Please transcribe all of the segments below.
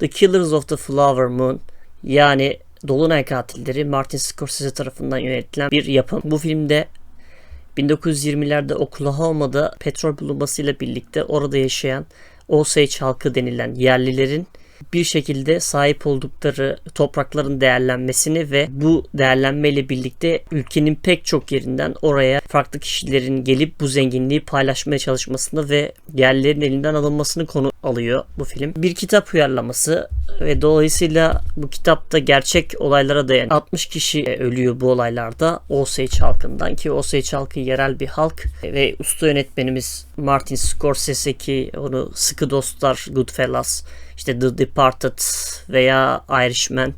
The Killers of the Flower Moon, yani Dolunay Katilleri, Martin Scorsese tarafından yönetilen bir yapım. Bu filmde 1920'lerde Oklahoma'da petrol bulunmasıyla birlikte orada yaşayan Osage halkı denilen yerlilerin bir şekilde sahip oldukları toprakların değerlenmesini ve bu değerlenmeyle birlikte ülkenin pek çok yerinden oraya farklı kişilerin gelip bu zenginliği paylaşmaya çalışmasını ve yerlilerin elinden alınmasını konu alıyor bu film. Bir kitap uyarlaması ve dolayısıyla bu kitapta gerçek olaylara dayanan 60 kişi ölüyor bu olaylarda Osage halkından, ki Osage halkı yerel bir halk ve usta yönetmenimiz Martin Scorsese, ki onu Sıkı Dostlar, Goodfellas, işte The Departed veya Irishman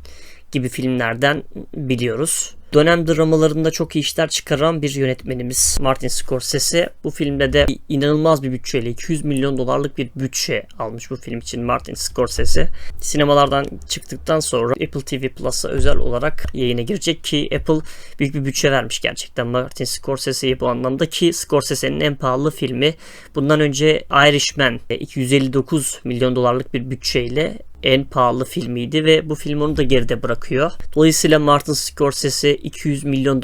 gibi filmlerden biliyoruz. Dönem dramalarında çok iyi işler çıkaran bir yönetmenimiz Martin Scorsese. Bu filmde de inanılmaz bir bütçeyle $200 milyon bir bütçe almış bu film için Martin Scorsese. Sinemalardan çıktıktan sonra Apple TV Plus'a özel olarak yayına girecek, ki Apple büyük bir bütçe vermiş gerçekten Martin Scorsese'ye bu anlamda, ki Scorsese'nin en pahalı filmi. Bundan önce Irishman $259 milyon bir bütçeyle en pahalı filmiydi ve bu film onu da geride bırakıyor. Dolayısıyla Martin Scorsese $200 milyon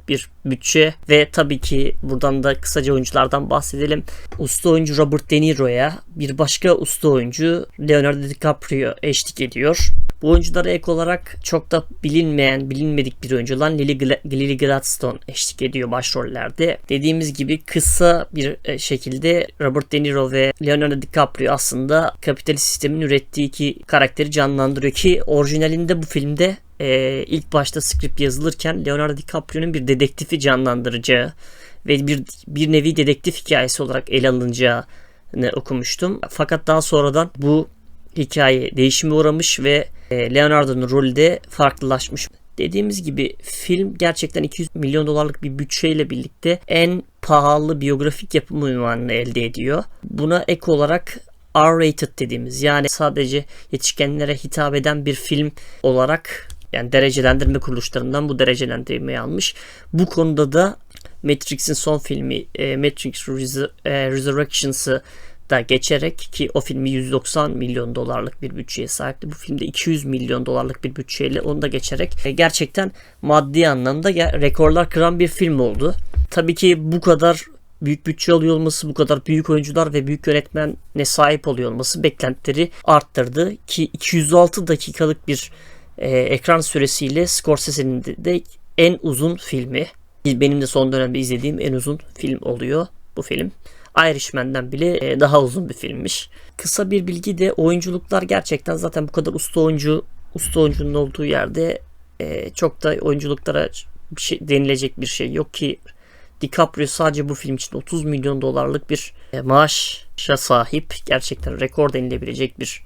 bir bütçe ve tabii ki buradan da kısaca oyunculardan bahsedelim. Usta oyuncu Robert De Niro'ya bir başka usta oyuncu Leonardo DiCaprio eşlik ediyor. Bu oyunculara ek olarak çok da bilinmedik bir oyuncu olan Lily Gladstone eşlik ediyor başrollerde. Dediğimiz gibi kısa bir şekilde Robert De Niro ve Leonardo DiCaprio aslında kapitalist sistemin ürettiği iki karakteri canlandırıyor, ki orijinalinde bu filmde ilk başta script yazılırken Leonardo DiCaprio'nun bir dedektifi canlandıracağı ve bir nevi dedektif hikayesi olarak ele alınacağını okumuştum. Fakat daha sonradan bu hikaye değişime uğramış ve Leonardo'nun rolü de farklılaşmış. Dediğimiz gibi film gerçekten $200 milyon bir bütçeyle birlikte en pahalı biyografik yapım unvanını elde ediyor. Buna ek olarak R-rated dediğimiz, yani sadece yetişkinlere hitap eden bir film olarak, yani derecelendirme kuruluşlarından bu derecelendirmeyi almış. Bu konuda da Matrix'in son filmi Matrix Resurrections'ı da geçerek, ki o filmi $190 milyon bir bütçeye sahipti. Bu filmde $200 milyon bir bütçeyle onu da geçerek gerçekten maddi anlamda rekorlar kıran bir film oldu. Tabii ki bu kadar büyük bütçe alıyor olması, bu kadar büyük oyuncular ve büyük yönetmene sahip oluyor olması beklentileri arttırdı, ki 206 dakikalık bir ekran süresiyle Scorsese'nin de en uzun filmi. Benim de son dönemde izlediğim en uzun film oluyor bu film. Irishman'den bile daha uzun bir filmmiş. Kısa bir bilgi de oyunculuklar gerçekten zaten bu kadar usta oyuncunun olduğu yerde çok da oyunculuklara bir şey denilecek bir şey yok, ki DiCaprio sadece bu film için $30 milyon bir maaşa sahip. Gerçekten rekor denilebilecek bir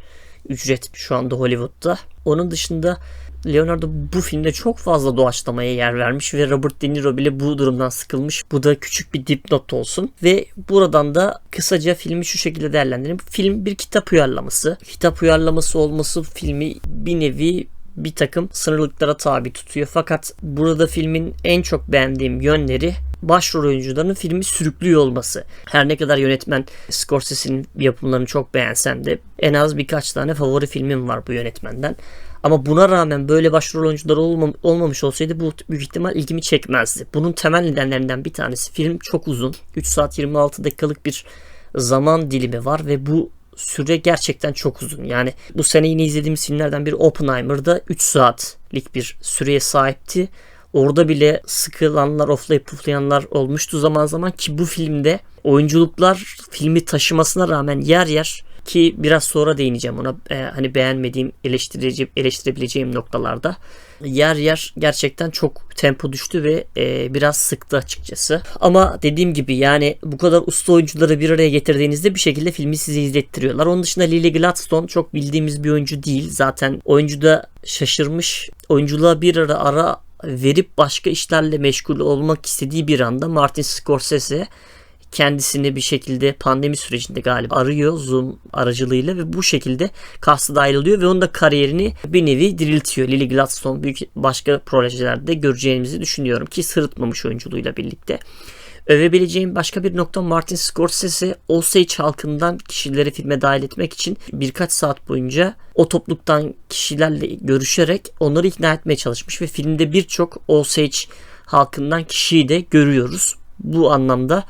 ücret şu anda Hollywood'da. Onun dışında Leonardo bu filmde çok fazla doğaçlamaya yer vermiş ve Robert De Niro bile bu durumdan sıkılmış. Bu da küçük bir dipnot olsun. Ve buradan da kısaca filmi şu şekilde değerlendirelim. Film bir kitap uyarlaması. Kitap uyarlaması olması filmi bir nevi bir takım sınırlıklara tabi tutuyor. Fakat burada filmin en çok beğendiğim yönleri başrol oyuncularının filmi sürüklüyor olması. Her ne kadar yönetmen Scorsese'nin yapımlarını çok beğensem de en az birkaç tane favori filmim var bu yönetmenden. Ama buna rağmen böyle başrol oyuncuları olmamış olsaydı bu büyük ihtimal ilgimi çekmezdi. Bunun temel nedenlerinden bir tanesi, film çok uzun. 3 saat 26 dakikalık bir zaman dilimi var ve bu süre gerçekten çok uzun. Yani bu sene yine izlediğimiz filmlerden biri Oppenheimer'da 3 saatlik bir süreye sahipti. Orada bile sıkılanlar, oflayıp puflayanlar olmuştu zaman zaman, ki bu filmde oyunculuklar filmi taşımasına rağmen yer yer, ki biraz sonra değineceğim ona, hani beğenmediğim, eleştirebileceğim noktalarda yer yer gerçekten çok tempo düştü ve biraz sıktı açıkçası. Ama dediğim gibi yani bu kadar usta oyuncuları bir araya getirdiğinizde bir şekilde filmi size izlettiriyorlar. Onun dışında Lily Gladstone çok bildiğimiz bir oyuncu değil. Zaten oyuncu da şaşırmış. Oyunculuğa bir ara verip başka işlerle meşgul olmak istediği bir anda Martin Scorsese kendisini bir şekilde pandemi sürecinde galiba arıyor Zoom aracılığıyla ve bu şekilde kasta dahil oluyor ve onun da kariyerini bir nevi diriltiyor. Lily Gladstone büyük başka projelerde göreceğimizi düşünüyorum, ki sırıtmamış oyunculuğuyla birlikte. Övebileceğim başka bir nokta, Martin Scorsese Osage halkından kişileri filme dahil etmek için birkaç saat boyunca o topluluktan kişilerle görüşerek onları ikna etmeye çalışmış ve filmde birçok Osage halkından kişiyi de görüyoruz. Bu anlamda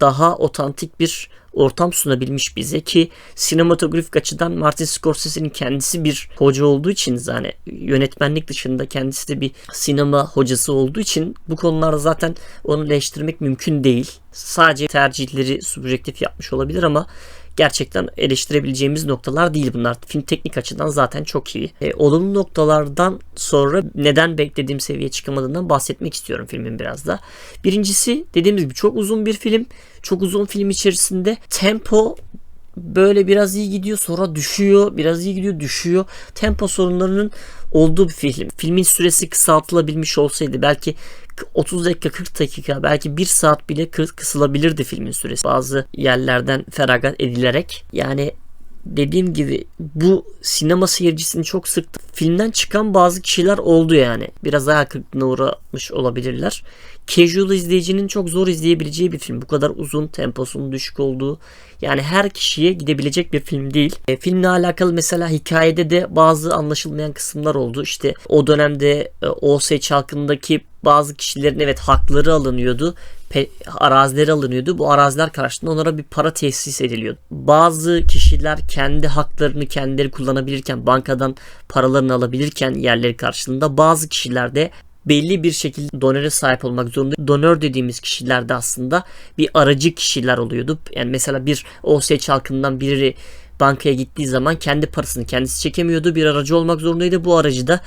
daha otantik bir ortam sunabilmiş bize ki sinematografik açıdan Martin Scorsese'nin kendisi bir hoca olduğu için, yani yönetmenlik dışında kendisi de bir sinema hocası olduğu için bu konularda zaten onu eleştirmek mümkün değil. Sadece tercihleri subjektif yapmış olabilir ama gerçekten eleştirebileceğimiz noktalar değil bunlar. Film teknik açıdan zaten çok iyi. Olumlu noktalardan sonra neden beklediğim seviyeye çıkamadığından bahsetmek istiyorum filmin biraz da. Birincisi, dediğimiz gibi çok uzun bir film. Çok uzun film içerisinde tempo böyle biraz iyi gidiyor, sonra düşüyor. Biraz iyi gidiyor, düşüyor. Tempo sorunlarının olduğu bir film. Filmin süresi kısaltılabilmiş olsaydı belki 30 dakika, 40 dakika, belki 1 saat bile kısılabilirdi filmin süresi. Bazı yerlerden feragat edilerek. Yani dediğim gibi bu sinema seyircisini çok sıktı. Filmden çıkan bazı kişiler oldu yani. Biraz hayal kırıklığına uğramış olabilirler. Casual izleyicinin çok zor izleyebileceği bir film. Bu kadar uzun, temposunun düşük olduğu. Yani her kişiye gidebilecek bir film değil. Filmle alakalı mesela hikayede de bazı anlaşılmayan kısımlar oldu. İşte o dönemde Osage halkındaki bazı kişilerin evet hakları alınıyordu. Arazileri alınıyordu. Bu araziler karşılığında onlara bir para tesis ediliyordu. Bazı kişiler kendi haklarını kendileri kullanabilirken, bankadan paralarını alabilirken yerleri karşılığında, bazı kişiler de belli bir şekilde donöre sahip olmak zorunda. Donör dediğimiz kişiler de aslında bir aracı kişiler oluyordu. Yani mesela bir Osage halkından biri bankaya gittiği zaman kendi parasını kendisi çekemiyordu. Bir aracı olmak zorundaydı. Bu aracı da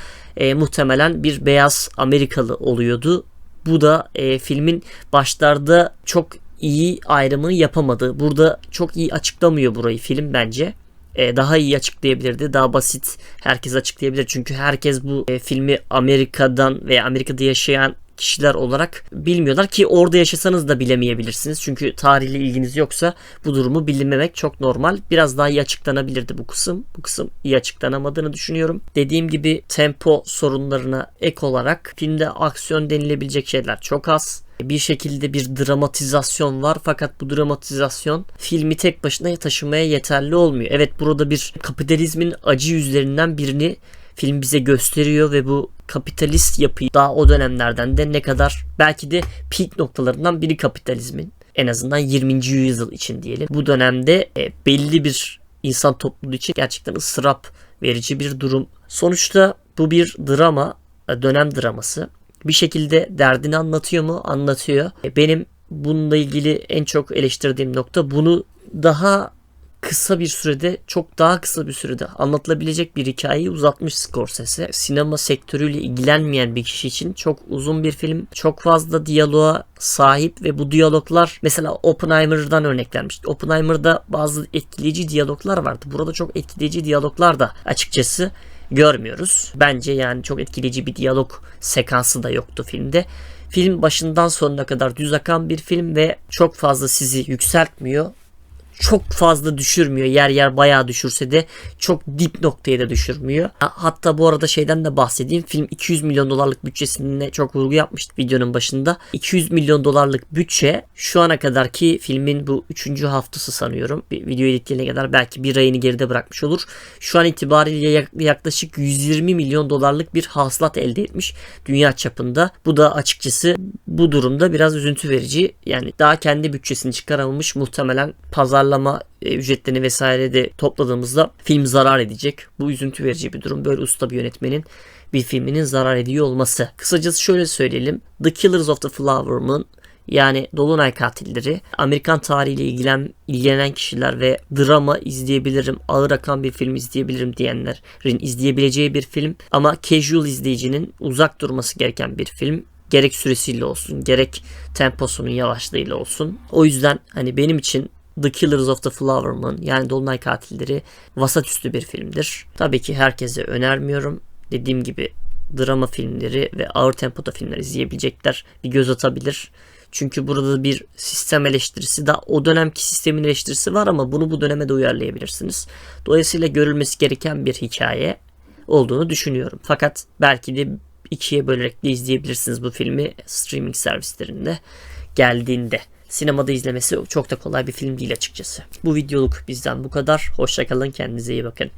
muhtemelen bir beyaz Amerikalı oluyordu. Bu da filmin başlarda çok iyi ayrımını yapamadı. Burada çok iyi açıklamıyor burayı film bence. Daha iyi açıklayabilirdi. Daha basit herkes açıklayabilir. Çünkü herkes bu filmi Amerika'dan veya Amerika'da yaşayan kişiler olarak bilmiyorlar ki orada yaşasanız da bilemeyebilirsiniz. Çünkü tarihle ilginiz yoksa bu durumu bilmemek çok normal. Biraz daha iyi açıklanabilirdi bu kısım. Bu kısım iyi açıklanamadığını düşünüyorum. Dediğim gibi tempo sorunlarına ek olarak filmde aksiyon denilebilecek şeyler çok az. Bir şekilde bir dramatizasyon var fakat bu dramatizasyon filmi tek başına taşımaya yeterli olmuyor. Evet, burada bir kapitalizmin acı yüzlerinden birini film bize gösteriyor ve bu kapitalist yapıyı daha o dönemlerden de ne kadar belki de peak noktalarından biri kapitalizmin. En azından 20. yüzyıl için diyelim. Bu dönemde belli bir insan topluluğu için gerçekten ıstırap verici bir durum. Sonuçta bu bir drama, dönem draması. Bir şekilde derdini anlatıyor mu? Anlatıyor. Benim bununla ilgili en çok eleştirdiğim nokta, bunu daha kısa bir sürede, çok daha kısa bir sürede anlatılabilecek bir hikayeyi uzatmış Scorsese. Sinema sektörüyle ilgilenmeyen bir kişi için çok uzun bir film. Çok fazla diyaloğa sahip ve bu diyaloglar, mesela Oppenheimer'dan örnek vermiştik. Oppenheimer'da bazı etkileyici diyaloglar vardı. Burada çok etkileyici diyaloglar da açıkçası görmüyoruz. Bence yani çok etkileyici bir diyalog sekansı da yoktu filmde. Film başından sonuna kadar düz akan bir film ve çok fazla sizi yükseltmiyor. Çok fazla düşürmüyor. Yer yer bayağı düşürse de çok dip noktaya da düşürmüyor. Hatta bu arada şeyden de bahsedeyim. Film 200 milyon dolarlık bütçesine çok vurgu yapmıştık videonun başında. 200 milyon dolarlık bütçe şu ana kadarki filmin bu 3. haftası sanıyorum. Bir video editleyene kadar belki bir ayını geride bırakmış olur. Şu an itibariyle yaklaşık 120 milyon dolarlık bir hasılat elde etmiş dünya çapında. Bu da açıkçası bu durumda biraz üzüntü verici. Yani daha kendi bütçesini çıkaramamış, muhtemelen pazarlama ücretlerini vesaire de topladığımızda film zarar edecek. Bu üzüntü verici bir durum. Böyle usta bir yönetmenin bir filminin zarar ediyor olması. Kısacası şöyle söyleyelim. The Killers of the Flower Moon, yani Dolunay Katilleri, Amerikan tarihiyle ilgilenen kişiler ve drama izleyebilirim, ağır akan bir film izleyebilirim diyenlerin izleyebileceği bir film. Ama casual izleyicinin uzak durması gereken bir film. Gerek süresiyle olsun, gerek temposunun yavaşlığıyla olsun. O yüzden hani benim için The Killers of the Flower Moon, yani Dolunay Katilleri vasatüstü bir filmdir. Tabii ki herkese önermiyorum. Dediğim gibi drama filmleri ve ağır tempoda filmler izleyebilecekler bir göz atabilir. Çünkü burada bir sistem eleştirisi, da o dönemki sistemin eleştirisi var ama bunu bu döneme de uyarlayabilirsiniz. Dolayısıyla görülmesi gereken bir hikaye olduğunu düşünüyorum. Fakat belki de ikiye bölerek de izleyebilirsiniz bu filmi streaming servislerinde. geldiğinde. Sinemada izlemesi çok da kolay bir film değil açıkçası. Bu videoluk bizden bu kadar. Hoşça kalın, kendinize iyi bakın.